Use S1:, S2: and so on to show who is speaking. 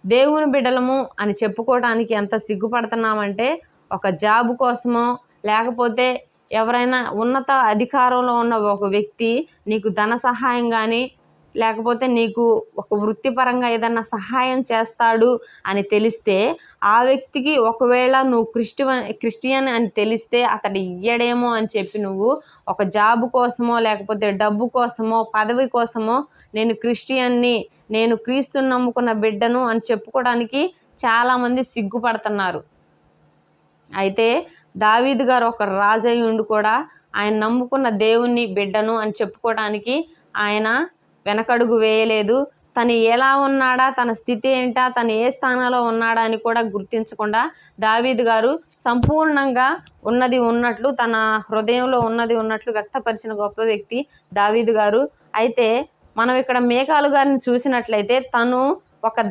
S1: దేవుని బిడ్డలము అని చెప్పుకోవడానికి ఎంత సిగ్గుపడుతున్నామంటే, ఒక జాబ్ కోసమో, లేకపోతే ఎవరైనా ఉన్నత అధికారంలో ఉన్న ఒక వ్యక్తి నీకు ధన సహాయం గానీ, లేకపోతే నీకు ఒక వృత్తిపరంగా ఏదన్నా సహాయం చేస్తాడు అని తెలిస్తే, ఆ వ్యక్తికి ఒకవేళ నువ్వు క్రిస్టియన్ అని తెలిస్తే అతడు ఇయ్యడేమో అని చెప్పి నువ్వు ఒక జాబ్ కోసమో, లేకపోతే డబ్బు కోసమో, పదవి కోసమో నేను క్రిస్టియన్ని, నేను క్రీస్తుని నమ్ముకున్న బిడ్డను అని చెప్పుకోవడానికి చాలామంది సిగ్గుపడుతున్నారు. అయితే దావీదు గారు ఒక రాజయ్య ఉండి కూడా ఆయన నమ్ముకున్న దేవుని బిడ్డను అని చెప్పుకోవడానికి ఆయన వెనకడుగు వేయలేదు. తను ఎలా ఉన్నాడా, తన స్థితి ఏంటా, తను ఏ స్థానంలో ఉన్నాడా అని కూడా గుర్తించకుండా దావీదు గారు సంపూర్ణంగా ఉన్నది ఉన్నట్లు, తన హృదయంలో ఉన్నది ఉన్నట్లు వ్యక్తపరిచిన గొప్ప వ్యక్తి దావీదు గారు. అయితే మనం ఇక్కడ మీకాలు గారిని చూసినట్లయితే తను ఒక